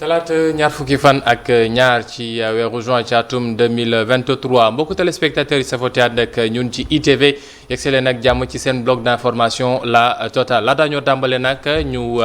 talaata ñaar fukki fan ak ñaar ci weeru juin ci atum 2023 mbokku téléspectateurs yi safoti ànd ak ñun ci ITV yegsi leen ak jàmm ci seen bloc d'information la totale laata ñoo tàmbale nag ñu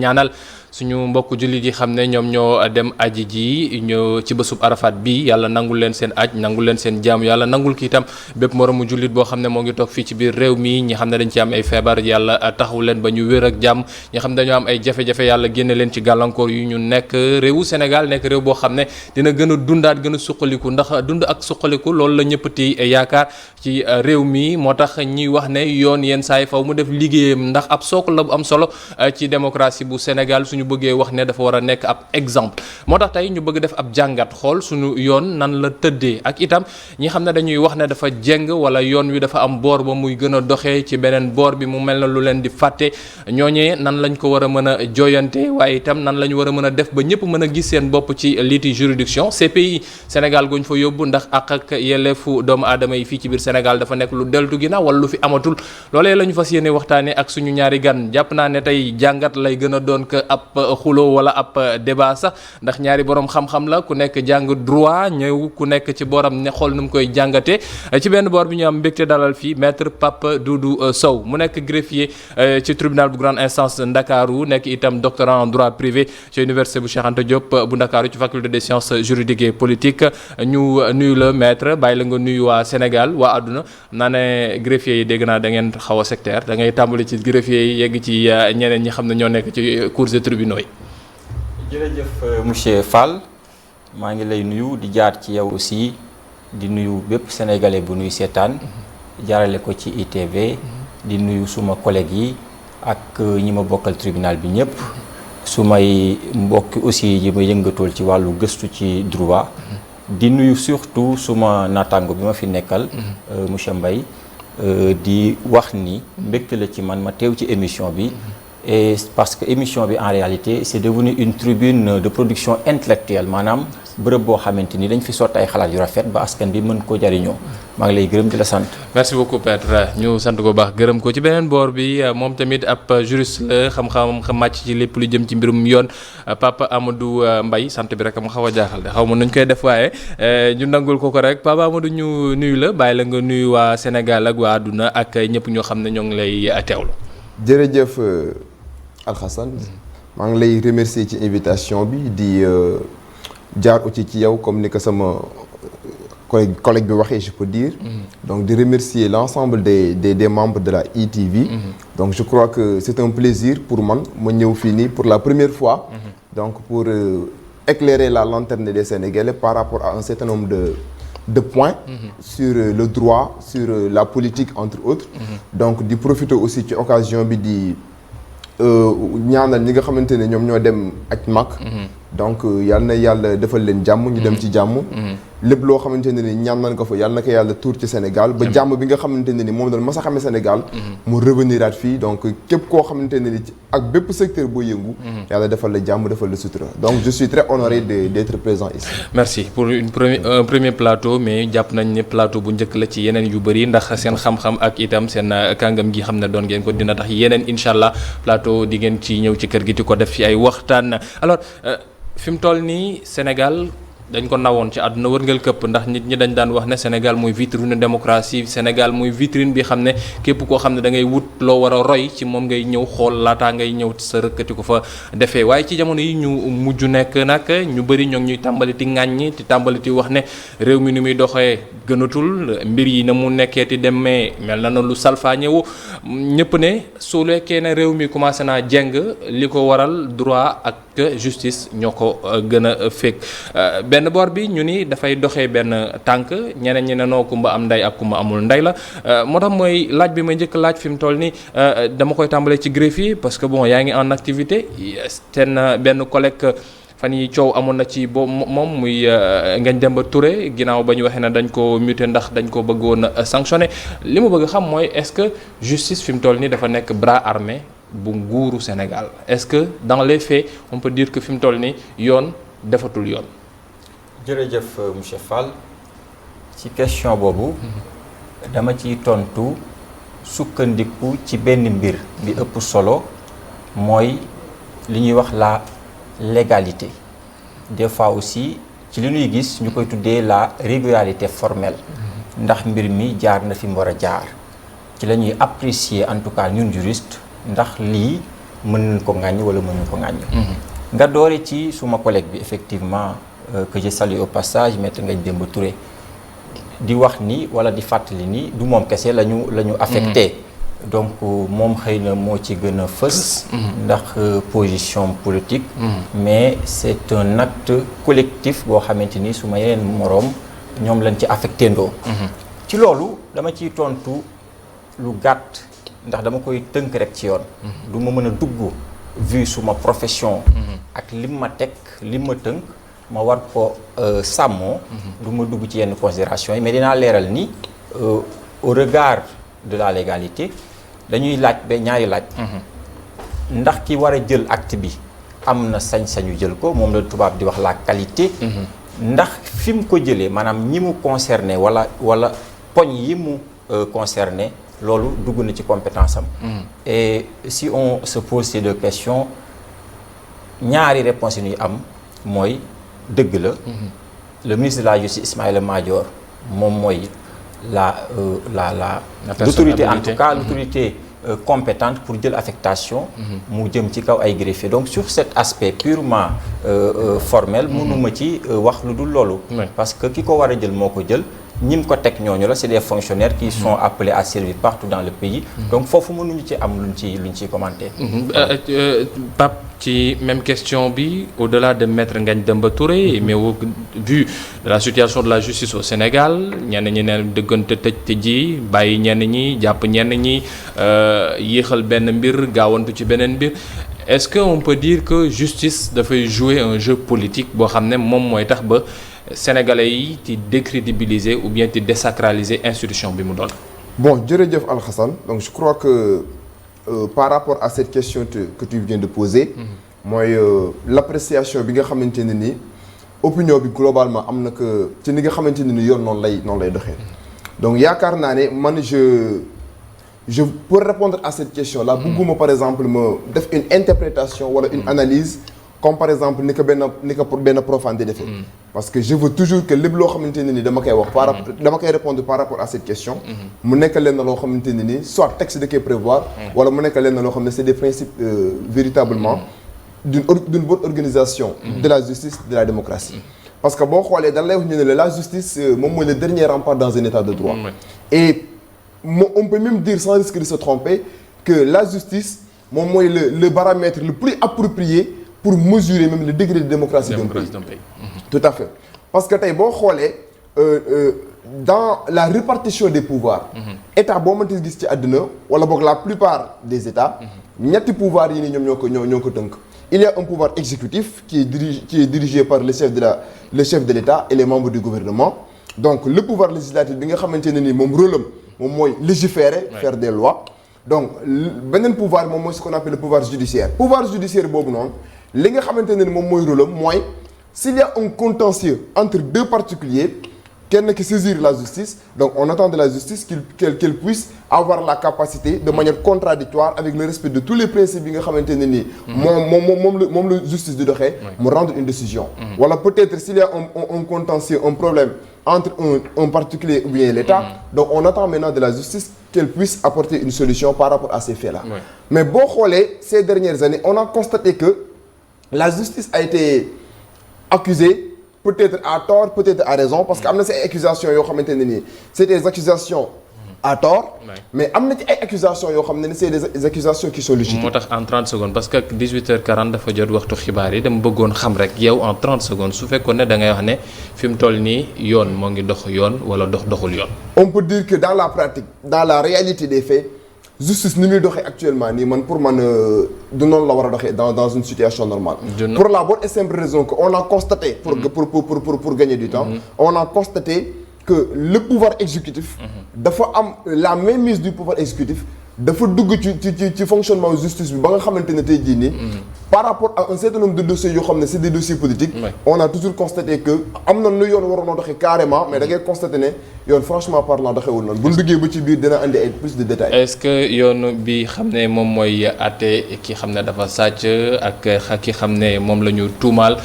ñaanal suñu mbokk jullit yi xam ne ñoom ñoo dem aji ji ñoo ci bésub arafat bi yàlla nangul leen seen aj nangul leen seen jaamu yàlla nangul ki itam bépp moromu jullit boo xam ne moo ngi toog fii ci biir réew mi ñi xam ne dañ ci am ay feebar yàlla taxawu leen ba ñu wér ak jàmm ñi xam ne dañoo am ay jafe-jafe yàlla génne leen ci gàllankoor yu ñu nekk réewu Sénégal nekk réew boo xam ne dina gën a dundaat gën a suqaliku ndax dund ak suqaliku loolu la ñëpp ti yaakaar ci réew mi moo tax ñuy wax ne yoon yenn saa yi faw mu def liggéeyam ndax ab sook la bu am solo ci démocratie bu Sénégal suñu bëggee wax ne dafa war a nekk ab exemple moo tax tey ñu bëgg def ab jàngat xool suñu yoon nan la tëddee ak itam ñi xam ne dañuy wax ne dafa jeng wala yoon wi dafa am boor ba muy gën a doxee ci beneen boor bi mu mel na lu leen di fàtte ñooñee nan lañ ko war a mën a jooyante waaye itam nan la ñu war a mën a def ba ñëpp mën a gis seen bopp ci liiti juridiction CPI Sénégal guñ fa yóbbu ndax ak yelleefu doomu aadama yi fii ci biir Sénégal dafa nekk lu deltu ginnaaw wala lu fi amatul loolee la ñu fas yéene waxtaanee ak suñu ñaari gan jàpp naa ne tey jàngat lay gën a doon que ab xulo wala ab débat sax ndax ñaari borom xam-xam la ku nekk jàng droit ñëw ku nekk ci boram ne xool nu mu koy jàngatee ci benn boor bi ñu am mbégte dalal fii maître Pape Doudou Sow mu nekk greffier ci tribunal bu grande instance Ndakaaru nekk itam doctorant en droit privé ci université bu Cheikh Anta Diop bu Ndakaaru ci faculté des sciences juridiques et politiques ñu nuyu la maître bàyyi la nga nuyu waa Sénégal waa àdduna naa ne greffier yi dégg naa da ngeen xaw a sectaire da ngay tàmbali ci greffier yi yegg ci ñeneen ñi xam ne ñoo nekk ci cours de tribunaux yi. jërëjëf monsieur Fall maa ngi lay nuyu di jaar ci yow aussi di nuyu bépp sénégalais bu nuy seetaan jaarale ko ci ITV di nuyu suma collègues yi ak ñi ma bokkal tribunal bi ñëpp su may mbokki aussi yi ma yëngatool ci wàllu gëstu ci droit di nuyu surtout suma naataango bi ma fi nekkal monsieur Mbaye di wax ni mbégte la ci man ma teew ci émission bi et parce que émission bi en réalité c'est devenu une tribune de production intellectuelle maanaam bërëb boo xamante ni dañ fi sotti ay xalaat yu rafet ba askan bi mën ko jariñoo maa ngi lay gërëm di la sant. merci beaucoup Petre ñu sant ko baax gërëm ko ci beneen boor bi moom tamit ab juriste la xam-xam màcc ci lépp lu jëm ci mbirum yoon Papa Amadou Mbaye sant bi rek mu xaw a jaaxal de xaw ma nuñ koy def waaye ñu nangul ko rek Papa Amadou ñu nuyu la bàyyi la nga nuyu waa Sénégal ak waa àdduna ak ñëpp ñoo xam ne ñoo ngi lay teewlu. jërëjëf. Alxasan maa ngi lay remercier ci invitation bi di jaar aussi ci yow comme ni ko sama collègue bi waxee je peux dire donc di remercier l'ensemble des membres de la ITV donc je crois que c'est un plaisir pour man ma ñëw fii nii pour la première fois donc pour éclairer la lanterne des Sénégalais par rapport à un certain nombre de points sur le droit sur la politique entre autres donc di profiter aussi ci occasion bi di ñaanal ñi nga xamante ne ñoom ñoo dem ak mag donc yal na yàlla defal leen jàmm ñu dem ci jàmm lépp loo xamante ne ni ñaan nañ ko fa yàlla na ko yàlla tuur ci Sénégal ba jàmm bi nga xamante ne ni moom doon mas a xamee Sénégal mu reveniraat fii donc képp koo xamante ne ni ak bépp secteur boo yëngu yàlla defal la jàmm defal la sutura donc je suis très honoré d'être présent ici. merci pour un premier plateau mais jàpp nañ ne plateau bu njëkk la ci yeneen yu bëri ndax seen xam-xam ak itam seen kàngam gi xam ne doon ngeen ko dina tax yeneen incha allah plateau di ngeen ci ñëw ci kër gi di ko def ci ay waxtaan alors fi mu toll nii Sénégal dañ ko nawoon ci àdduna wërngal këpp ndax nit ñi dañ daan wax ne Sénégal mooy vitrine démocratie Sénégal mooy vitrine bi xam ne képp koo xam ne da ngay wut loo war a roy ci moom ngay ñëw xool laataa ngay ñëw sa rëkkati ko fa defee waaye ci jamono yi ñu mujj nekk nag ñu bëri ñoo ngi ñuy tàmbaliti ŋàññi ti tàmbaliti wax ne réew mi ni muy doxee gënatul mbir yi na mu nekkee ti demee mel na lu salfaa ñëwu ñëpp ne su lekkee ne réew mi commencé naa jeng li ko waral droit ak justice ñoo ko gën a fekk benn boor bi ñu ni dafay doxee benn tànk ñeneen ñi ne noo kumba am ndey ak kumba amul ndey la moo tax mooy laaj bi may njëkk laaj fi mu toll nii dama koy tàmbalee ci greffier parce que bon yaa ngi en activité seen benn collègue fan yi coow amoon na ci boobu moom muy Ngagne Demba Touré ginnaaw ba ñu waxee ne dañ ko muté ndax dañ ko bëggoon a sanctionné li mu bëgg xam mooy est-ce que justice fi mu toll nii dafa nekk bras armé bu nguuru Sénégal est-ce que dans les faits on peut dire que fi mu toll nii yoon defatul yoon. jërëjëf monsieur Fall ci question boobu dama ciy tontu sukkandiku ci benn mbir bi ëpp solo mooy li ñuy wax la légalité des fois aussi ci li ñuy gis ñu koy tuddee la régularité formelle ndax mbir mi jaar na fi mu war a jaar ci la ñuy apprécier en tout cas ñun juriste ndax lii mën nañ ko ŋàññ wala mënuñ ko ŋàññ. nga doore ci suma collègue bi effectivement que je salue au passage maître Ngagne Demba Touré di wax ni wala di fàttali ni du moom kese la ñu affecté. donc moom xëy na moo ci gën a fës. ndax position politique. mais c'est un acte collectif boo xamante ni su ma yeneen moroom ñoom lañ ci affecté ndoo. ci loolu dama ciy tontu lu gàtt ndax dama koy tënk rek ci yoon. du ma mën a dugg vu suma profession. ak lim ma teg lim ma tënk ma war ko sàmmoo. du ma dugg ci yenn considération yi mais dinaa leeral ni au regard de la légalité dañuy laaj ba ñaari laaj. ndax ki war a jël acte bi am na sañ-sañu jël ko moom la tubaab di wax la qualité. ndax fi mu ko jëlee maanaam ñi mu concerné wala poñ yi mu concerné loolu dugg na ci compétence am. et si on se pose ces deux questions ñaari réponses yi ñuy am mooy dëgg la. le ministre de la justice Ismaïla Madior moom mooy l'autorité en tout cas l'autorité compétente pour jël affectation mu jëm ci kaw ay greffier donc sur cet aspect purement formel mënuma ci wax lu dul loolu parce que ki ko war a jël moo ko jël ñi mu ko teg ñooñu la c'est des fonctionnaires qui sont appelés à servir partout dans le pays donc foofu mënuñu ci am luñ ciy commenter. Pape ci même question bi au-delà de maître Ngagne Demba Touré mais au vu de la situation de la justice au Sénégal ñenn ñi ne dëggante tëj ji bàyyi ñenn ñi jàpp ñenn ñi yéexal benn mbir gaawantu ci beneen mbir est-ce que on peut dire que justice dafay jouer un jeu politique boo xam ne moom mooy tax ba sénégalais yi ci décrédibiliser ou bien ci désacraliser institution bi mu doon. Bon jërëjëf Alhassane donc je crois que par rapport à cette question que tu viens de poser. mooy l'appréciation bi nga xamante ne ni opinion bi globalement am na que ci ni nga xamante ne ni yoon noonu lay doxee. donc yaakaar naa ne man je pour répondre à cette question là bëgguma par exemple ma def une interprétation wala une analyse comme par exemple ni ko benn profane di defee. parce que je veux toujours que lépp loo xamante ne ni dama koy wax dama koy répondre par rapport à cette question. mu nekk leen na loo xamante ne ni soit texte da koy prévoir. wala mu nekk leen na loo xam ne c'est des principes véritablement d'une bonne organisation. de la justice de la démocratie. parce que boo xoolee dañ lay wax ñu ne la justice moom mooy le dernier rempart dans un état de droit. et on peut même dire sans risque de se tromper que la justice moom mooy le baromètre le plus approprié pour mesurer même le degré de démocratie d'un pays. Tout à fait parce que tey boo xoolee dans la répartition des pouvoirs. état boo mënti gis ci àdduna wala boog la plupart des états. ñetti pouvoirs yi nii ñoom ñoo ko tënk. il y a un pouvoir exécutif qui est dirigé par le chef de l'État et les membres du gouvernement. donc le pouvoir législatif bi nga xamante ne ni moom rôle am moom mooy légiférer. faire des lois. donc beneen pouvoir moom mooy ce qu'on appelle le pouvoir judiciaire. pouvoir judiciaire boobu noonu li nga xamante ne ni moom mooy rôle am mooy s'il y a un contentieux entre deux particuliers kenn ki saisir la justice donc on attend de la justice qu'elle puisse avoir la capacité de manière contradictoire avec le respect de tous les principes yi nga xamante ne nii moom la justice di doxee mu rendre une décision wala peut-être s'il y a un contentieux un problème entre un particulier ou bien l'État donc on attend maintenant de la justice qu'elle puisse apporter une solution par rapport à ces faits-là mais boo xoolee ces dernières années on a constaté que la justice a été accusée peut-être à tort peut-être à raison parce que am na ces accusations yoo xamante ne nii c'est des accusations à tort mais am na ci ay accusations yoo xam ne c'est des accusations qui sont légitimes. moo tax en 30 secondes parce que 18h40 dafa jot waxtu xibaar yi dama bëggoon xam rek yow en 30 secondes su fekkoon ne da ngay wax ne fi mu toll nii yoon moo ngi dox yoon wala doxul yoon. on peut dire que dans la pratique dans la réalité des faits justice ni muy doxee actuellement nii man pour man du noonu la war a doxee dans une situation normale. pour la bonne et simple raison que on a constaté. pour gagner du temps. on a constaté que le pouvoir exécutif. dafa am la mainmise du pouvoir exécutif dafa dugg ci fonctionnement justice bi ba nga xamante ne tey jii nii. par rapport à un certain nombre de dossiers yoo xam ne c'est des dossiers politiques. On a toujours constaté que am na nu yoon waroon a doxee carrément mais da ngay constater ne yoon franchement parlant doxewul noonu bu ñu duggee ba ci biir dina andi ay plus de détails. est-ce que yoon bi xam ne moom mooy àtte ki xam ne dafa sàcc ak ki xam ne moom la ñu tuumaal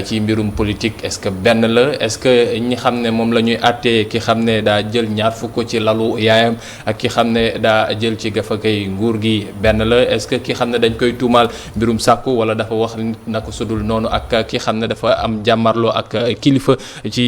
ci mbirum politique est-ce que benn la est-ce que ñi xam ne moom la ñuy àtte ki xam ne daa jël ñaar fukk ci lalu yaayam ak ki xam ne daa jël ci gafakay nguur gi benn la est-ce que ki xam ne dañ koy tuumaal mbirum sàkku wala dafa wax na ko sudul noonu ak ki xam ne dafa am jàmmarloo ak kilifa ci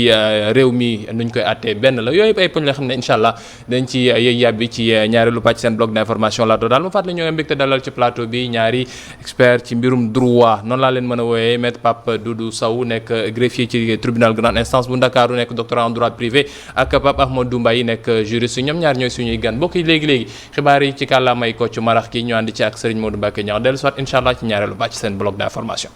réew mi nuñ koy àttee benn la yooyu ay poñ la xam ne incha allah dañ ci yëy yàbbi ci ñaareelu pàcc seen bloc d'information la daal ma fàttali ñoo ngi mbégte dalal ci plateau bi ñaari expert ci mbirum droit noonu laa leen mën a wooyee maître Pape Doudou Sow nekk greffier ci tribunal grande instance bu Ndakaaru nekk doctorant en droit privé ak Pape Ahmadou Mbaye nekk juriste ñoom ñaar ñooy suñuy gan bokk yi léegi-léegi xibaar yi ci kàllaamay Kocc Marax ki ñu àndi ci ak Serigne Modou Mbacké ñaaw dellu soit incha allah ci ñaareelu pàcc seen bloc d'information.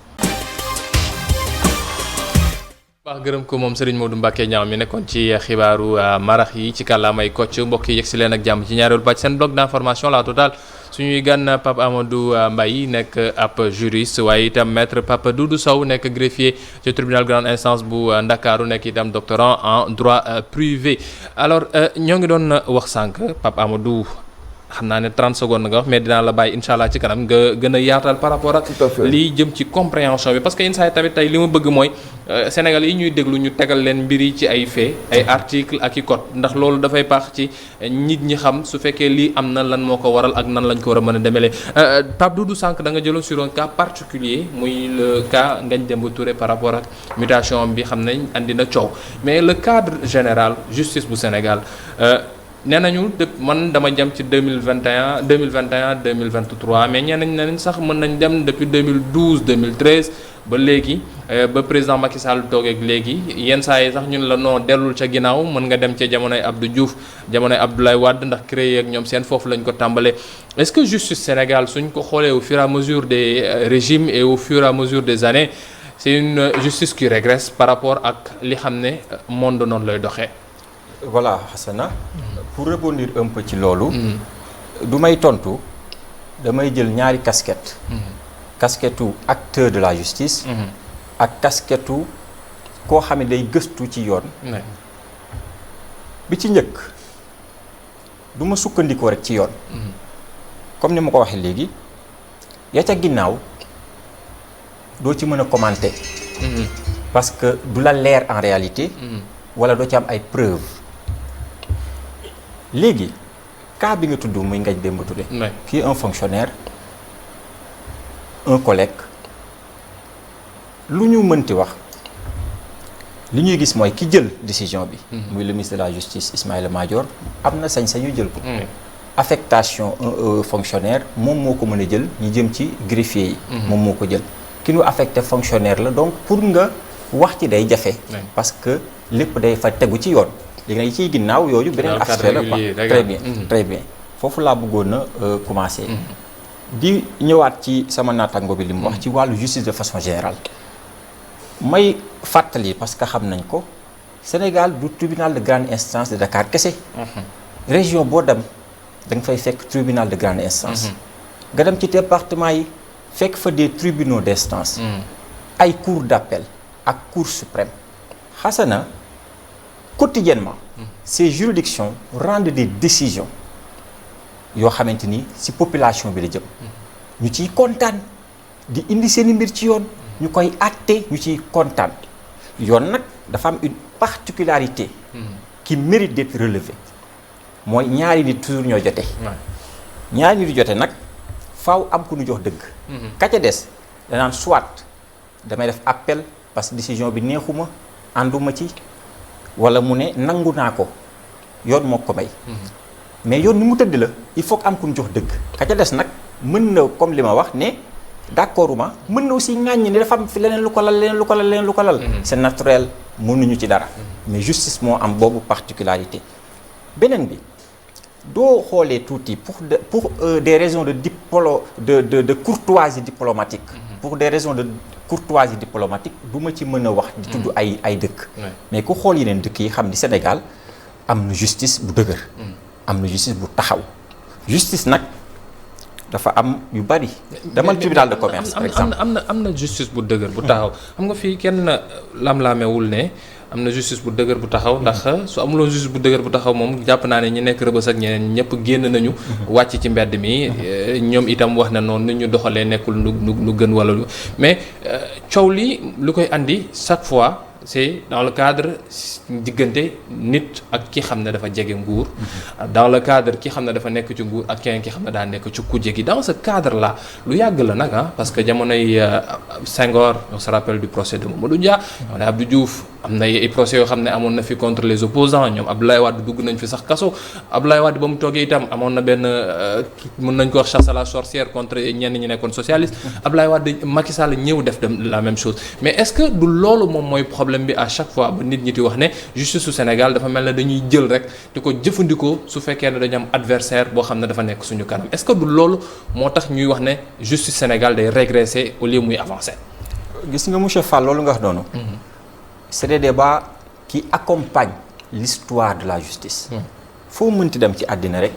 baax gërëm ko moom Serigne Modou Mbacké ñaaw mi nekkoon ci xibaaru marax yi ci kàllaamay Kocc mbokk yi yegg si leen ak jàmm ci ñaareelu pàcc seen bloc d'information la total suñuy gan Pape Amadou Mbaye nekk ab juriste waaye itam maître Pape Doudou Sow nekk greffier ci tribunal grande instance bu Ndakaaru nekk itam doctorant en droit privé alors ñoo ngi doon wax sànq Pape Amadou xam naa ne 30 secondes nga wax mais dinaa la bàyyi incha allah ci kanam nga gën a yaatal par rapport ak lii jëm ci compréhension bi parce que yenn saa yi tamit tey li ma bëgg mooy Sénégal yi ñuy déglu ñu tegal leen mbir yi ci ay fait ay article ak i code ndax loolu dafay baax ci nit ñi xam su fekkee lii am na lan moo ko waral ak nan lañ ko war a mën a demelee Pape Doudou sànq da nga jëloon sur un cas particulier muy le cas Ngagne Demba Touré par rapport ak mutation bi xam nañ andi na coow mais le cadre général justice bu Sénégal nee nañu man dama jëm ci 2021 2023 mais ñeneen nañ sax mën nañ dem depuis 2012 2013 ba léegi ba président Macky Sall toogeeg léegi yenn saa yi sax ñun la non dellul ca ginnaaw mën nga dem ca jamonoy Abdou Diouf jamonoy Abdoulaye Wade ndax créé ak ñoom seen foofu lañ ko tàmbalee est-ce que justice Sénégal suñ ko xoolee au fur et à mesure des régimes et au fur et à mesure des années c'est une justice qui régresse par rapport ak li xam ne monde noonu lay doxee. Voilà Hassana pour rebondir un peu ci loolu du may tontu damay jël ñaari casquette casquettu acteur de la justice ak casquettu koo xam ne day gëstu ci yoon bi ci njëkk du ma sukkandikoo rek ci yoon comme ni ma ko waxee léegi ya ca ginnaaw doo ci mën a commenter parce que du la leer en réalité wala doo ci am ay preuves léegi cas bi nga tudd muy Ngagne Demba Touré qui est un fonctionnaire un collègue lu ñu mënti wax li ñuy gis mooy ki jël décision bi muy le ministre de la justice Ismaïla Madior am na sañ-sañu jël ko affectation un fonctionnaire moom moo ko mën a jël ñu jëm ci greffier yi moom moo ko jël ki ñu affecté fonctionnaire la donc pour nga wax ci day jafe parce que lépp day fa tegu ci yoon léegi nag yi ciy ginnaaw yooyu beneen aspect la quoi très bien foofu laa bëggoon a commencer di ñëwaat ci sama naataango bi li mu wax ci wàllu justice de façon générale may fàttali parce que xam nañ ko Sénégal du tribunal de grande instance de Dakar kese région boo dem da nga fay fekk tribunal de grande instance nga dem ci département yi fekk fa des tribunaux d'instance ay cour d'appel ak cour suprême Hassana quotidiennement ces juridictions rendent des décisions yoo xamante ni ci population bi la jëm ñu ciy kontaan di indi seeni mbir ci yoon ñu koy àtte ñu ciy kontaan yoon nag dafa am une particularité qui mérite d'être relevée mooy ñaari nit toujours ñoo jote ñaari nit jote nag faaw am ku ñu jox dëgg ka ca des danaan soit damay def appel parce que décision bi neexuma ànduma ci wala mu ne nangu naa ko yoon moo ko may mais yoon ni mu tëdd la il faut que am ku ñu jox dëgg ka ca des nag mën na comme li ma wax ne d'accorduma mën na aussi ŋàññi ne dafa am fi leneen lu ko lal c'est naturel mënuñu ci dara mais justice moo am boobu particularité beneen bi doo xoolee tuuti pour des raisons de courtoisie diplomatique pour des raisons de courtoisie diplomatique du ma ci mën a wax di tudd ay dëkk mais ku xool yeneen dëkk yi xam ni Sénégal am na justice bu dëgër am na justice bu taxaw justice nag dafa am yu bari. demal tribunal de commerce par exemple am na justice bu dëgër bu taxaw. xam nga fii kenn lam-laamewul ne am na justice bu dëgër bu taxaw ndax su amuloon justice bu dëgër bu taxaw moom jàpp naa ne ñi nekk Rebeuss ak ñeneen ñëpp génn nañu. wàcc ci mbedd mi ñoom itam wax na noonu ni ñu doxalee nekkul nu gën wala lu mais coow li lu koy andi chaque fois. c'est dans le cadre diggante nit ak ki xam ne dafa jege nguur dans le cadre ki xam ne dafa nekk ci nguur ak keneen ki xam ne daa nekk ci kujje gi dans ce cadre là lu yàgg la nag parce que jamonoy Senghor on se rappelle du procès de Mamadou Dia on a Abdou Diouf am na ay procès yoo xam ne amoon na fi contre les opposants ñoom Abdoulaye Wade dugg nañ fi sax kaso Abdoulaye Wade ba mu toogee itam amoon na benn mën nañ ko wax chasse à la sorcière contre ñenn ñi nekkoon socialiste Abdoulaye Wade Macky Sall ñëw def la même chose mais est-ce que du loolu moom mooy problème bi à chaque fois ba nit ñi di wax ne justice su Sénégal dafa mel ne dañuy jël rek di ko jëfandikoo su fekkee ne dañu am adversaire boo xam ne dafa nekk suñu kanam est-ce que du loolu moo tax ñuy wax ne justice Sénégal day régresser au lieu muy avancer. gis nga monsieur Fall loolu nga wax noonu. c'est des débats qui accompagnent l'histoire de la justice. foo mënti dem ci àddina rek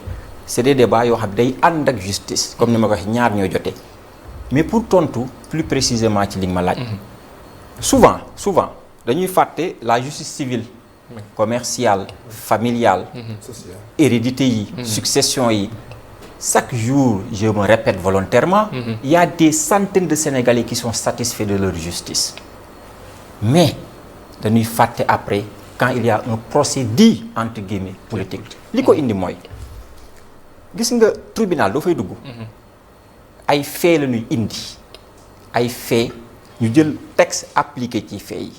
c'est des débats yoo xam day ànd ak justice comme ni ma ko waxee ñaar ñooy jotee mais pour tontu plus précisément ci li nga ma laaj. souvent dañuy fàtte la justice civile. commerciale familiale. hérédité yi. succession yi. chaque jour je me répète volontairement. Il y a des centaines de Sénégalais qui sont satisfaits de leur justice mais dañuy fàtte après quand il y a un procès dit entre guillemets politique li ko indi mooy gis nga tribunal doo fay dugg ay faits la ñuy indi ay faits ñu jël texte appliqué ci faits yi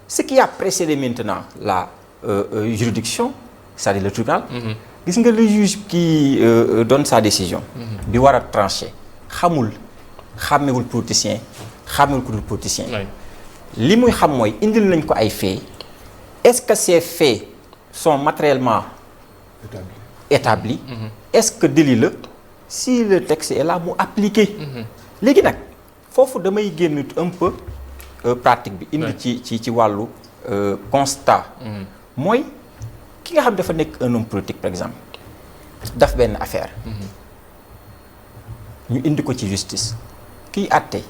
ce qui a précédé maintenant la juridiction c'est-à-dire le tribunal gis nga le juge qui donne sa décision bi war a trancher xàmmewul politicien xàmmewul ku dul politicien li muy xam mooy indil nañ ko ay faits est-ce que ces faits sont matériellement établis est-ce que délit la si le texte est là mu appliqué léegi nag foofu damay génn un peu pratique bi indi ci wàllu constat mooy ki nga xam dafa nekk un homme politique par exemple daf benn affaire ñu indi ko ci justice kiy àtte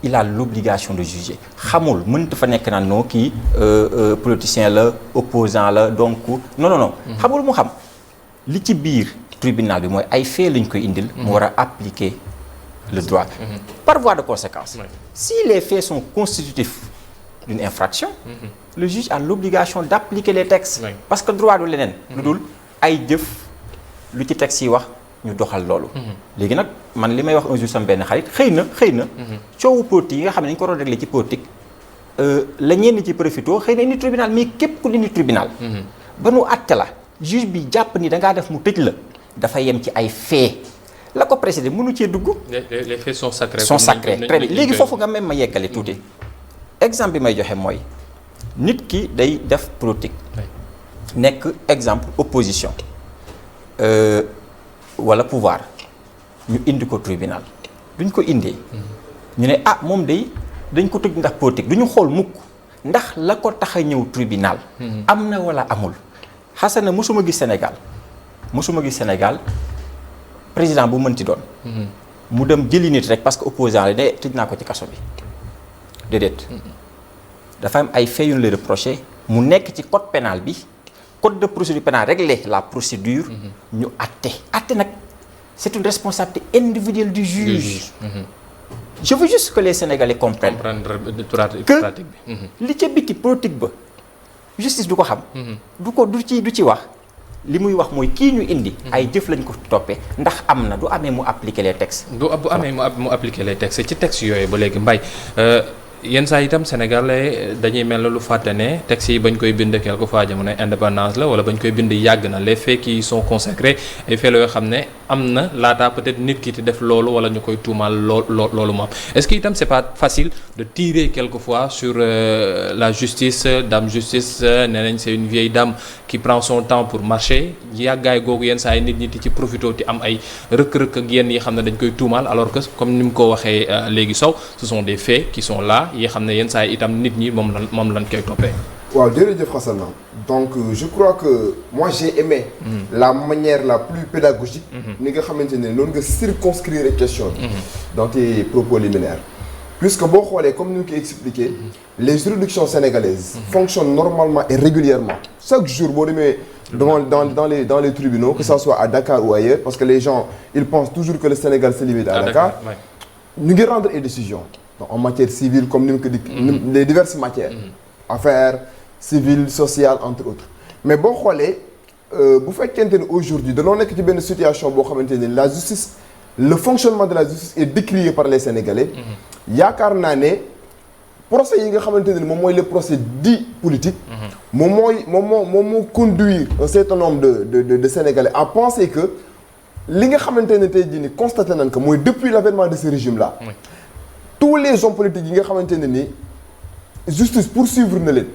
il a l'obligation de juger xamul mën dafa nekk naan non kii politicien la opposant la donc non xamul mu xam li ci biir tribunal bi mooy ay faits lañ koy indil mu war a appliquer le droit par voie de conséquence si les faits sont constitutifs d'une infraction le juge a l'obligation d'appliquer les textes parce que droit du leneen lu dul ay jëf lu ci texte yi wax ñu doxal loolu léegi nag man li may wax un jour sama benn xarit xëy na coowu politique yi nga xam ne dañu ko doon réglé ci politique la ñenn ci profito xëy na indi tribunal mais képp ku indi tribunal ba nu àtte la juge bi jàpp ni da ngaa def mu tëj la dafa yem ci ay faits la ko précédé mënu cee dugg les faits sont sacrés très bien léegi foofu nga même ma yeggale tuuti exemple bi may joxe mooy nit ki day def politique nekk exemple opposition wala pouvoir ñu indi ko tribunal duñ ko indee ñu ne moom day dañ ko tëj ndax politique duñu xool mukk ndax la ko tax a ñëw tribunal am na wala amul xasana mosuma gis Sénégal président bu mënti doon mu dem jëli nit rek parce que opposant la ne tëj naa ko ci kaso bi déedéet dafa am ay faits yu ñu la reproché mu nekk ci code pénal bi code de procédure pénale régler la procédure ñu àtte nag c'est une responsabilité individuelle du juge je veux juste que les Sénégalais comprennent que li ca biti politique ba justice du ko xam du ci wax li muy wax mooy kii ñu indi ay jëf lañ ko toppee ndax am na du amee mu appliquer les textes bu amee mu appliquer les textes ci textes yooyu ba léegi Mbaye yenn saa itam Sénégalais dañuy mel na lu fàtte ne textes yi bañ koy bind quelquefois jamono indépendance la wala bañ koy bind yàgg na les faits qui sont consacrés ay faits la yoo xam ne am na laataa peut-être nit ki di def loolu wala ñu koy tuumaal loolu moom est-ce que itam c'est pas facile de tirer quelquefois sur la justice dame justice nee nañ c'est une vieille dame qui prend son temps pour marcher yàggaay googu yenn saa yi nit ñi di ci profité ti am ay rëkk-rëkk ak yenn yi xam ne dañ koy tuumaal alors que comme ni mu ko waxee léegi Sow ce sont des faits qui sont là yi xam ne yenn saa yi itam nit ñi moom lañ koy toppee. waaw jërëjëf Hassan donc je crois que moi j'ai aimé la manière la plus pédagogique ni nga xamante ne noonu nga circonscrire question bi dans tes propos liminaires puisque boo xoolee comme ni ñu ko expliqué les juridictions sénégalaises fonctionnent normalement et régulièrement chaque jour boo demee dans les tribunaux que ça soit à Dakar ou ailleurs parce que les gens ils pensent toujours que le Sénégal se limite à Dakar ñu ngi rendre des décisions donc en matière civile comme ni mu ko di les diverses matières affaires civiles sociales entre autres mais boo xoolee bu fekkente ne aujourd'hui dañoo nekk ci benn situation boo xamante ne la justice le fonctionnement de la justice est décrié par les Sénégalais yaakaar naa ne procès yi nga xamante ne moom mooy les procès dits politiques moom moo conduire un certain nombre de Sénégalais à penser que li nga xamante ne tey jii ni constaté nañ ko mooy depuis l'avènement de ce régime là tous les hommes politiques yi nga xamante ne ni justice poursuivre na leen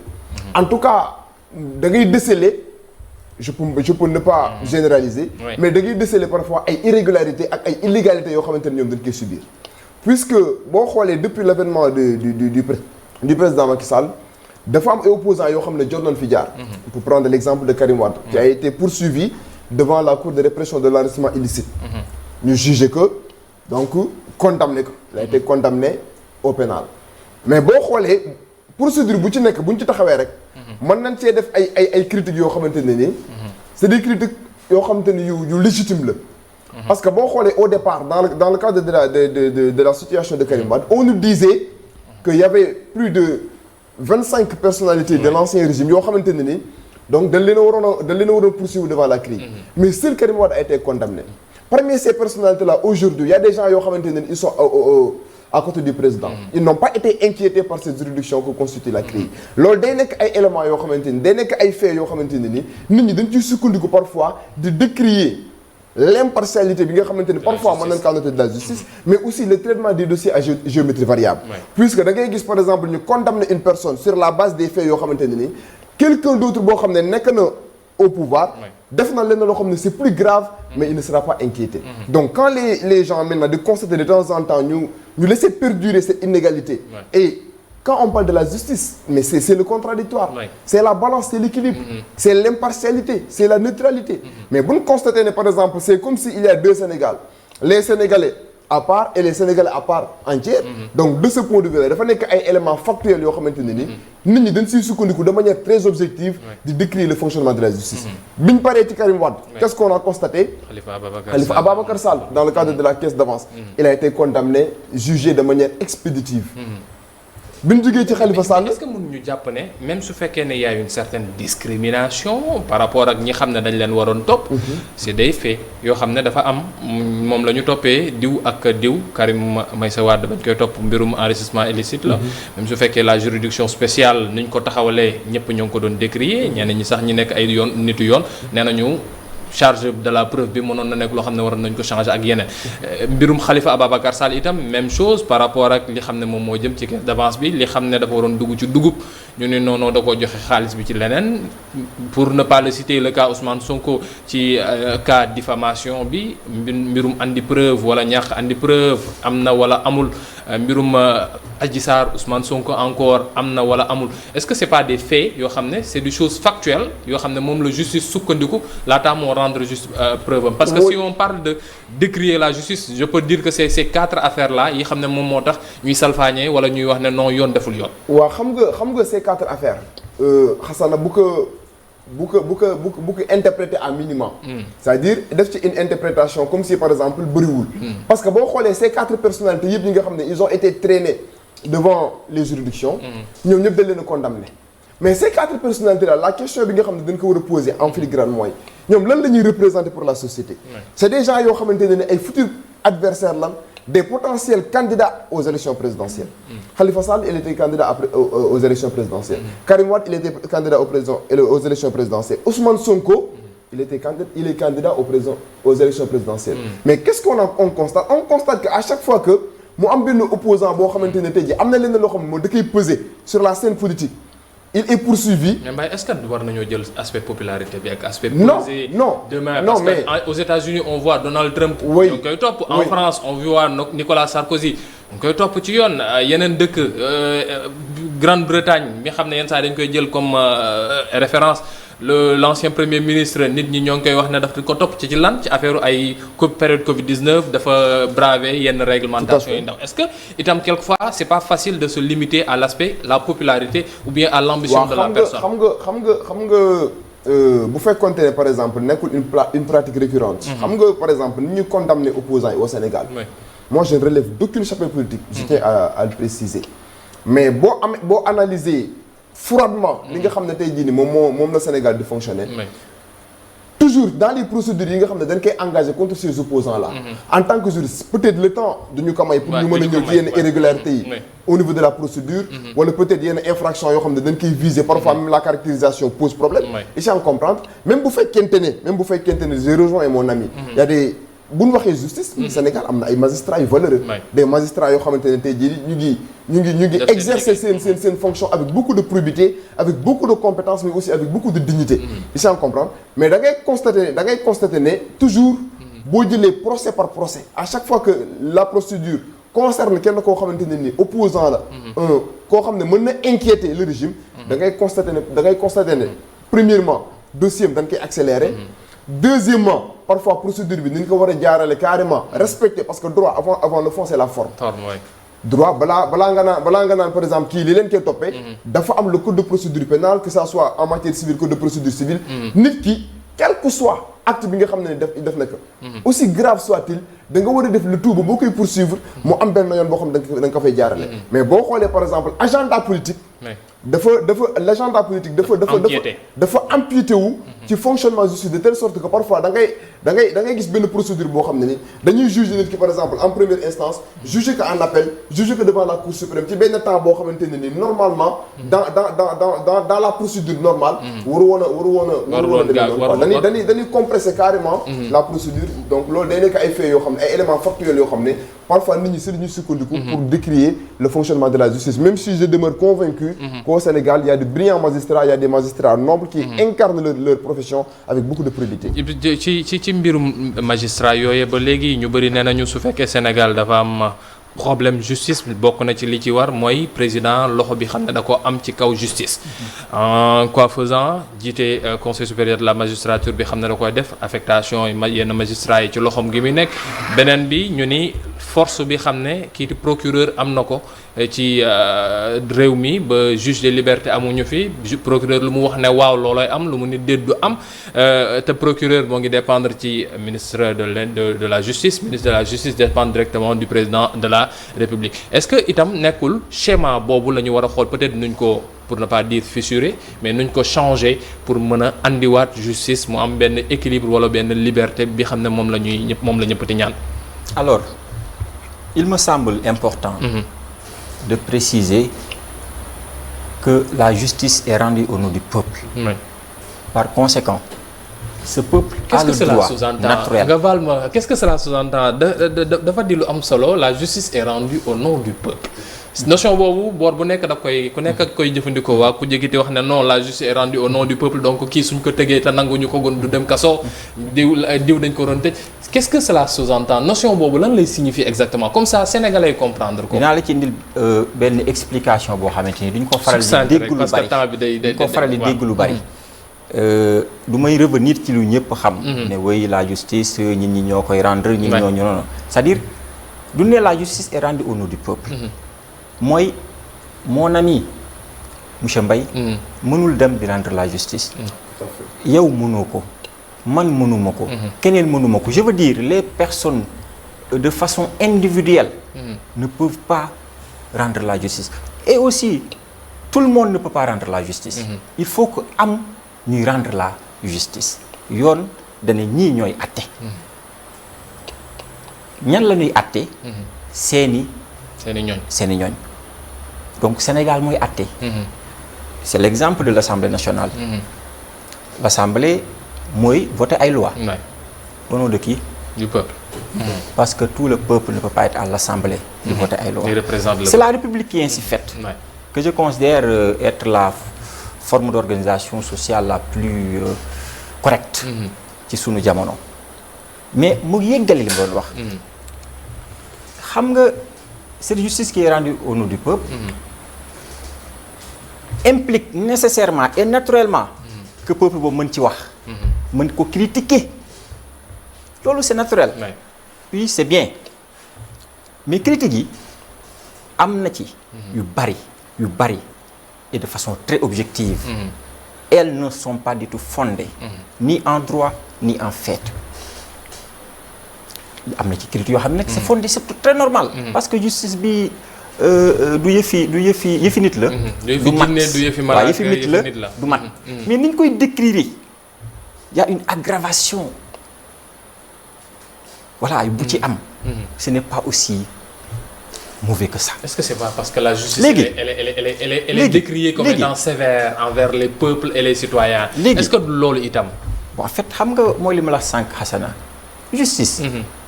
en tout cas da ngay déceler je peux ne pas généraliser mais da ngay déceler parfois ay irrégularités ak ay illégalités yoo xamante ne ñoom dañ koy subir puisque boo xoolee depuis l'avènement du président Macky Sall dafa am ay opposants yoo xam ne jot nañ fi jaar pour prendre l'exemple de Karim Wade qui a été poursuivi devant la cour de répression de l'enrichissement illicite ñu jugé que donc condamné ko il a été condamné au pénal mais boo xoolee procédure bu ci nekk bu ñu ci taxawee rek mën nañ see def ay critiques yoo xamante ne nii c'est des critiques yoo xamante ne yu légitime la parce que boo xoolee au départ dans le cadre de la situation de Karim Wade on nous disait qu'il y avait plus de 25 personnalités de l'ancien régime yoo xamante ne nii donc dañ leen a waroon a poursuivre devant la CREI mais seul Karim Wade a été condamné parmi ces personnalités là aujourd'hui il y a des gens yoo xamante ne ils sont à côté du président ils n'ont pas été inquiétés par cette juridiction que constitue la CREI loolu day nekk ay éléments yoo xamante ni day nekk ay faits yoo xamante ne ni nit ñi dañ ciy sukkandiku parfois di décrier l'impartialité bi nga xamante ni parfois mën nañ kaa noter de la justice mais aussi le traitement des dossiers à géométrie variable puisque da ngay gis par exemple ñu condamner une personne sur la base des faits yoo xamante ne ni quelqu'un d'autre boo xam ne nekk na au pouvoir def na leen loo xam ne c'est plus grave mais il ne sera pas inquiété donc quand les gens maintenant de constater de temps en temps ñu laisser perdurer cette inégalité et quand on parle de la justice mais c'est le contradictoire c'est la balance c'est l'équilibre c'est l'impartialité c'est la neutralité mais bu ñu constater ne par exemple c'est comme s'il y a deux Sénégal les Sénégalais à part et les Sénégalais à part entière donc de ce point de vue dafa nekk ay éléments factuels yoo xamante ne ni nit ñi dañ siy sukkandiku de manière très objective di décrire le fonctionnement de la justice biñ paree ci Karim Wade qu'est-ce qu'on a constaté Khalifa Ababacar Sall dans le cadre de la caisse d'avance il a été condamné jugé de manière expéditive bi ñu jógee ci Khalifa Sall est-ce que mënuñu jàpp ne même su fekkee ne y a une certaine discrimination par rapport ak ñi xam ne dañ leen waroon topp c'est des faits yoo xam ne dafa am moom la ñu toppee diw ak diw Karim Meïssa Wade bañ koy topp mbirum enrichissement illicite la même su fekkee la juridiction spéciale niñ ko taxawalee ñëpp ñoo ngi ko doon décrier ñenn ñi sax ñi nekk ay nitu yoon nee nañu charge de la preuve bi mënoon na nekk loo xam ne waroon nañ ko changer ak yeneen mbirum Khalifa Ababacar Sall itam même chose par rapport ak li xam ne moom moo jëm ci caisse d'avance bi li xam ne dafa waroon dugg ci dugub ñu ne non da koo joxe xaalis bi ci leneen pour ne pas le citer le cas Ousmane Sonko ci cas diffamation bi mbirum andi preuve wala ñàkk andi preuve am na wala amul mbirum Adji Sarr Ousmane Sonko encore am na wala amul est-ce que c'est pas des faits yoo xam ne c'est des choses factuelles yoo xam ne moom la justice sukkandiku laataa moo rendre juste preuve parce que si on parle de décrier la justice je peux dire que c'est ces quatre affaires là yi xam ne moom moo tax ñuy salfaañee wala ñuy wax ne non yoon deful yoon. waaw xam nga ces quatre affaires. Xasana bu ko interpréter à minimum. c'est-à-dire def ci une interprétation comme si par exemple bëriwul. parce que boo xoolee ces quatre personnalités yëpp ñi nga xam ne ils ont été traînés devant les juridictions. ñoom ñëpp dañ leen a condamné. mais ces quatre personnalités là la question bi nga xam ne dañ ko war a poser en filigrane mooy ñoom lan la ñuy représenter pour la société. c'est des gens yoo xamante ne ay futurs adversaires lan des potentiels candidats aux élections présidentielles. Khalifa Sall il était candidat aux élections présidentielles. Karim Wade il était candidat aux élections présidentielles. Ousmane Sonko il est candidat aux élections présidentielles. mais qu'est-ce qu'on constate on constate que à chaque fois que mu am benn opposant boo xamante ne tey jii am na lenn loo xam ne moo da koy peser sur la scène politique. il est poursuivi. mais Mbaye est-ce que war nañoo jël aspect popularité bi ak aspect. non demain parce que aux États-Unis on voit Donald Trump. oui ñu koy topp en France on voit Nicolas Sarkozy. ñu koy topp ci yoon yeneen dëkk Grande-Bretagne mi xam ne yenn saa dañ koy jël comme référence l'ancien premier ministre nit ñi ñoo ngi koy wax ne daf ko topp ci lan ci affaire ay période Covid-19 dafa braver yenn réglementation yi ndaw est-ce que itam quelquefois c'est pas facile de se limiter à l'aspect la popularité ou bien à l'ambition de la personne. xam nga bu fekkoonte ne par exemple nekkul une pratique récurrente. xam nga par exemple ni ñu condamner opposants yi au Sénégal. Oui. Moi je ne relève d'aucune chapelle politique. Je tiens à le préciser. mais boo analyser froidement. li nga xam ne tey jii nii moom la Sénégal di fonctionner. toujours dans les procédures yi nga xam ne dañ koy engagé contre ces opposants là. En tant que juriste peut-être le temps duñu ko may pour ñu mën a ñëw ci yenn irrégularités yi. au niveau de la procédure. wala peut-être yenn infraction yoo xam ne dañ koy viser parfois même la caractérisation pose problème. il faut en comprendre même bu fekkente ne j'ai rejoint mon ami. il y a des bu ñu waxee justice. Sénégal am na ay magistrats yu valeureux. des magistrats yoo xamante ne tey jii ñu ngi exercer seen fonction avec beaucoup de probité avec beaucoup de compétences mais aussi avec beaucoup de dignité. il faut en comprendre mais da ngay constater ne toujours. boo jëlee procès par procès à chaque fois que la procédure concerne kenn koo xamante ne ni opposant la. koo xam ne mën na inquiéter le régime. da ngay constater ne premièrement dossier am dañ koy accélérer. Deuxièmement parfois procédure bi ni ñu ko war a jaarale carrément respecter parce que droit avant le fond c'est la forme. droit balaa nga naan par exemple kii li leen koy toppee. dafa am le code de procédure pénale que ça soit en matière civile code de procédure civile. nit ki quel que soit acte bi nga xam ne def na ko. aussi grave soit-il da nga war a def le tout ba boo koy poursuivre. mu am benn yoon boo xam ne da nga ko fay jaarale. mais boo xoolee par exemple agenda politique. l'agenda politique dafa empiété wu. ci fonctionnement justice de telle sorte que parfois da ngay gis benn procédure boo xam ne ni dañuy juger nit ki par exemple en première instance juger que en appel juger que devant la cour suprême ci benn temps boo xamante ne ni normalement dans la procédure normale waru woon a demee dañuy compresser carrément la procédure donc loolu day nekk ay faits yoo xam ne ay éléments factuels yoo xam ne parfois nit ñi si dañuy sukkandiku pour décrier le fonctionnement de la justice même si je demeure convaincu qu'au Sénégal il y a de brillants magistrats il y a des magistrats nobles qui incarnent leur profession avec beaucoup de probité. ci mbirum magistrat yooyu ba léegi ñu bëri nee nañu su fekkee Sénégal dafa am problème justice bokk na ci li ci war mooy président loxo bi xam ne da ko am ci kaw justice. en quoi faisant jiite conseil supérieur de la magistrature bi xam ne da koy def affectation yenn magistrats yi ci loxoom gi muy nekk beneen bi ñu ni force bi xam ne kii di procureur am na ko ci réew mi ba juge des libertés amuñu fi procureur lu mu wax ne waaw loolooy am lu mu ni déet du am te procureur moo ngi dépendre ci ministre de la justice ministre de la justice dépend directement du président de la République est-ce que itam nekkul schéma boobu la ñu war a xool peut-être nuñ ko pour ne pas dire fissuré mais nuñ ko changer pour mën a andiwaat justice mu am benn équilibre wala benn liberté bi xam ne moom la ñëpp di ñaan. Alors il me semble important. De préciser que la justice est rendue au nom du peuple. Oui. Par conséquent, ce peuple a le droit naturel. Qu'est-ce que cela sous-entend dafa di lu am solo la justice est rendue au nom du peuple. notion boobu boor bu nekk da ku nekk ak koy jëfandikoo waa ku jégiti wax ne non la justice est rendue au nom du peuple donc kii suñ ko tegee te nanguñu ko gon du dem kaso diw dañ ko doon tëj qu'est-ce que cela sous-entend notion boobu lan lay signifier exactement comme ça sénégalais comprendre ko. dinaa la ci indil benn explication boo xamante ni duñ ko faral di dégg lu bari parce que temps bi duñ ko faral di dégg lu bari. du may revenir ci lu ñëpp xam. ne oui la justice ñit ñi ñoo koy rendre. ñi ñoo non c'est-à-dire du ne la justice est rendue au nom du peuple. mooy mon ami monsieur Mbaye mënul dem di rendre la justice yow mënoo ko man mënuma ko keneen mënuma ko je veux dire les personnes de façon individuelle ne peuvent pas rendre la justice et aussi tout le monde ne peut pas rendre la justice il faut que am ñuy rendre la justice yoon dana ñii ñooy atte ñan la ñuy atte seeni ñooñ donc Sénégal mooy atte c'est l'exemple de l'Assemblée nationale l'Assemblée mooy voter ay loi au nom de qui du peuple parce que tout le peuple ne peut pas être à l'Assemblée de voter ay loi c'est la République qui est ainsi faite que je considère être la forme d'organisation sociale la plus correcte ci sunu jamono mais mu yeggali li mu doon wax xam nga cette justice qui est rendue au nom du peuple implique nécessairement et naturellement que peuple boobu mën ci wax mën ko critiquer loolu c'est naturel oui c'est bien mais critiques yi am na ci yu bari et de façon très objective elles ne sont pas du tout fondées ni en droit ni en fait am na ci critiques yoo xam ne c'est fondé c'est très normal parce que justice bi du yëfi nit la du mat waaw yëfi nit la du mat mais ni ñu koy décrire y a une aggravation voilà bu ci am ce n'est pas aussi mauvais que ça. Est-ce que c'est pas parce que la justice elle est décriée comme étant sévère envers les peuples et les citoyens. Est-ce que loolu itam. Bon en fait xam nga mooy li ma la sànq Hassana justice.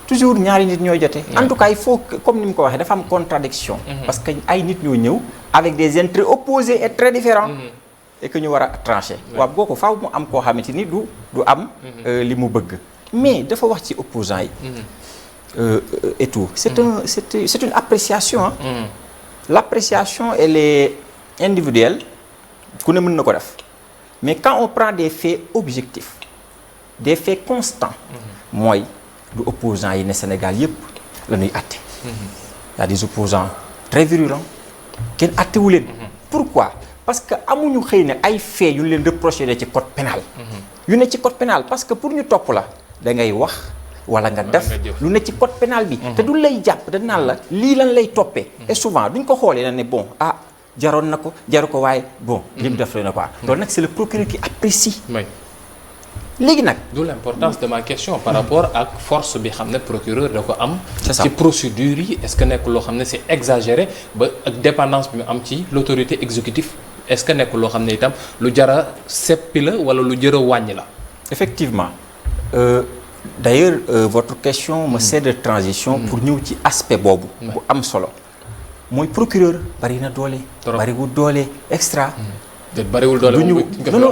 toujours ñaari nit ñooy jote. en tout cas il faut que, comme ni mu ko waxee dafa am contradiction parce que ay nit ñoo ñëw avec des intérêts opposés et très différents. et que ñu war a trancher. waaw boo ko faaw mu am koo xamante ni du am. li mu bëgg mais dafa wax ci opposants yi. Et tout c'est une appréciation hein. L'appréciation elle est individuelle ku ne mën na ko def mais quand on prend des faits objectifs des faits constants mooy du opposants yi ne Sénégal yëpp la ñuy atte y a des opposants très virulents kenn attewu leen pourquoi parce que amuñu xëy na ay faits yu leen reproché ci code pénal yu ne ci code pénal parce que pour ñu topp la da ngay wax wala nga def lu ne ci code pénal bi te du lay jàpp da naan la lii lan lay toppee et souvent duñ ko xoolee na ne bon jaroon na ko jaru ko waaye bon li mu def la na quoi loolu nag c'est le procureur qui apprécie léegi nag d'où l'importance de ma question par rapport ak force bi xam ne procureur da ko am ci procédure yi est-ce que nekk loo xam ne c'est exagéré ba ak dépendance bi mu am ci l'autorité exécutive est-ce que nekk loo xam ne itam lu jara seppi la wala lu jëra wàññi la effectivement d'ailleurs votre question me sert de transition pour ñëw ci aspect boobu bu am solo mooy procureur bari na doole bariwul doole extra bariwul doole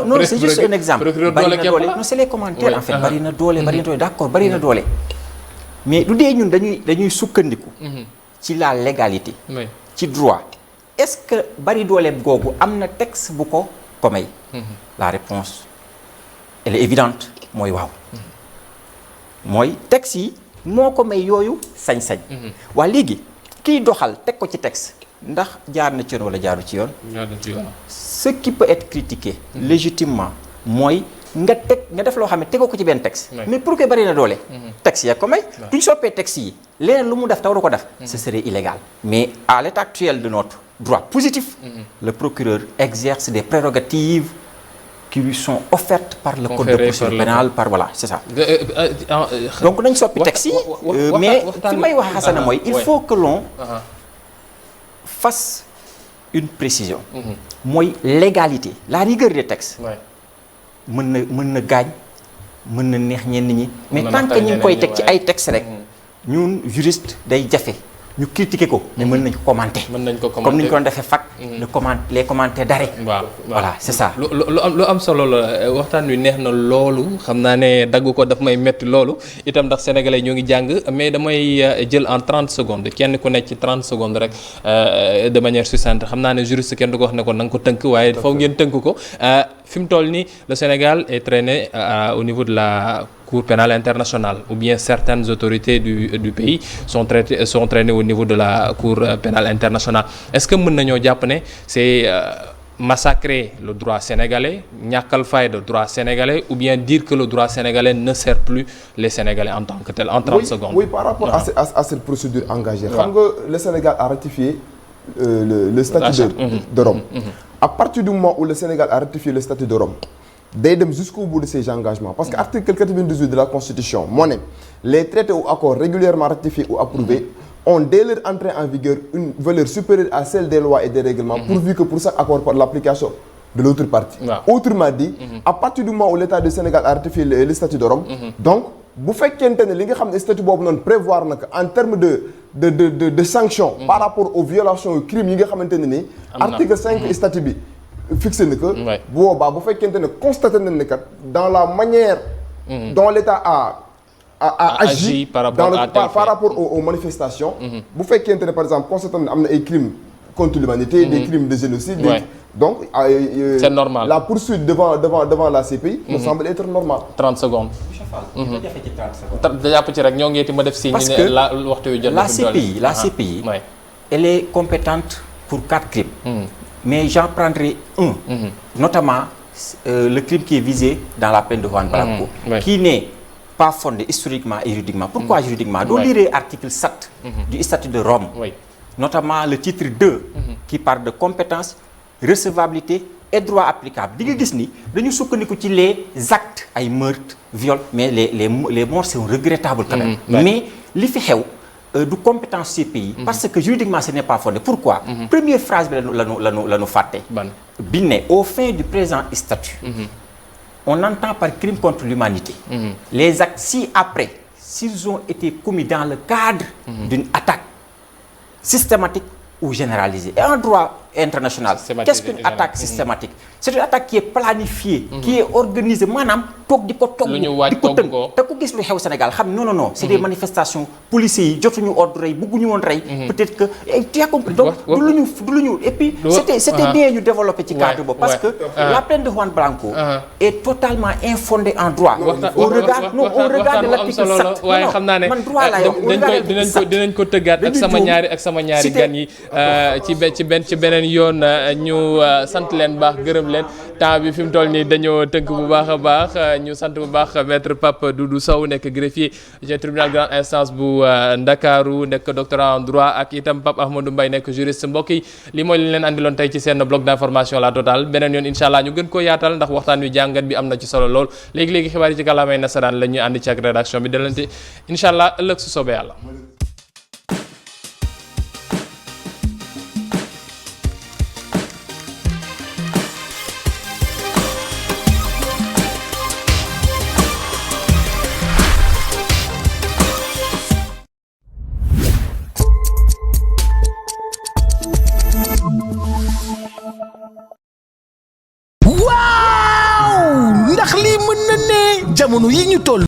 non c'est juste un exemple bari na doole non c'est les commentaires en fait bari na doole d'accord bari na doole mais du dee ñun dañuy sukkandiku ci la légalité ci droit est-ce que bari doole googu am na texte bu ko may la réponse elle est évidente mooy waaw mooy texte yi moo ko may yooyu sañ-sañ waa léegi kiy doxal teg ko ci texte ndax jaar na ci yoon wala jaaru ci yoon ce qui peut être critiqué légitimement mooy nga def loo xam ne tegoo ko ci benn texte mais pour que bari na doole texte ya ko may duñ soppee texte yi leneen lu mu def te waru ko def ce serait illégal mais à l'état actuel de notre droit positif le procureur exerce des prérogatives qui lui sont offertes par le code de procédure pénale par voilà c'est ça donc nañ soppi texte yi mais fi may wax Hassana mooy il faut que l'on fasse une précision mooy légalité la rigueur des textes mën na gaañ mën na neex ñenn ñi mais tant que ñu ngi koy teg ci ay textes rek ñun juriste day jafe ñu critiquer ko mais mën nañ ko commenter comme ni ñu ko doon defee fac les commentaires d'arrêt voilà c'est ça lu am solo la waxtaan wi neex na loolu xam naa ne dagg ko daf may metti loolu itam ndax sénégalais ñoo ngi jàng mais damay jël en 30 secondes kenn ku nekk ci 30 secondes rek de manière succincte xam naa ne juriste kenn du ko wax ne ko na nga ko tënk waaye faw ngeen tënk ko fi mu toll nii le Sénégal est traîné au niveau de la Cour pénale internationale ou bien certaines autorités du pays sont traînées au niveau de la Cour pénale internationale est-ce que mën nañoo jàpp ne c'est massacrer le droit sénégalais ñàkkal fayda droit sénégalais ou bien dire que le droit sénégalais ne sert plus les Sénégalais en tant que tel en 30 secondes. Oui, par rapport à cette procédure engagée. Xam nga le Sénégal a ratifié le statut de Rome. À partir du moment où le Sénégal a ratifié le statut de Rome day dem jusqu'au bout de ses engagements parce que article 98 de la Constitution moo ne les traités ou accords régulièrement ratifiés ou approuvés ont dès leur entrée en vigueur une valeur supérieure à celle des lois et des règlements pourvu que pour chaque accord par l'application de l'autre partie. Autrement dit, à partir du moment où l'État du Sénégal a ratifié le statut de Rome, donc bu fekkente ne li nga xam ne statut boobu noonu prévoir na ko en termes de sanctions par rapport aux violations crimes yi nga xamante ne ni article 5 statut bi fixé na ko bu boobaa bu fekkente ne constaté nañ ne kat dans la manière dont l'État a agi par rapport aux manifestations bu fekkente ne par exemple constaté na am na ay crimes contre l'humanité, des crimes de génocide. Donc, c'est normal. La poursuite devant la CPI me semble être normale. 30 secondes. Parce que la CPI, elle est compétente pour 4 crimes. Mais j'en prendrai un, notamment le crime qui est visé dans la peine de Juan Branco, qui n'est pas fondé historiquement et juridiquement. Pourquoi juridiquement? Donc, lire l'article 7 du statut de Rome, notamment le titre 2, qui parle de compétence, recevabilité et droit applicable. Di nga gis ni dañu sukkandiku ci les actes ay meurtre, viol, mais les morts sont regrettables quand même. Mais li fi xew du compétence CPI parce que juridiquement ce n'est pas fondé. Pourquoi? Première phrase bi la nu fàtte. Bi ne au fin du présent statut, on entend par crime contre l'humanité les actes s'ils ont été commis dans le cadre d'une attaque systématique ou généralisée. Et en droit international, qu'est-ce qu'une attaque systématique? C'est une attaque qui est planifiée, qui est organisée. Maanaam toog di ko tënk te ku gis lu xew Sénégal xam non c'est des manifestations policiers yi jotuñu ordre rey bëgguñu woon rey. Peut-être que tu as compris. Donc du lu ñu et puis c'était bien ñu développer ci cadre boobu parce que la peine de Juan Branco est totalement infondée en droit. On regarde l'article 7. waaye xam naa ne dinañ ko tëggaat ak sama ñaari gan yi ci beneen yoon ñu sant leen baax gërëm leen temps bi fi mu toll nii dañoo tënk bu baax a baax ñu sant bu baax maître Pape Doudou Sow nekk greffier ci tribunal grande instance bu Ndakaaru nekk doctorant en droit ak itam Pape Ahmadou Mbaye nekk juriste. Mbokk yi li mooy li leen andiloon tey ci seen bloc d'information la totale beneen yoon incha allah ñu gën koo yaatal ndax waxtaan wi jàngat bi am na ci solo lool léegi xibaar yi ci kàllaamay nasaraan la ñuy ànd ci ak rédaction bi dalante incha allah ëllëg su soobee yàlla. jamono yi ñu toll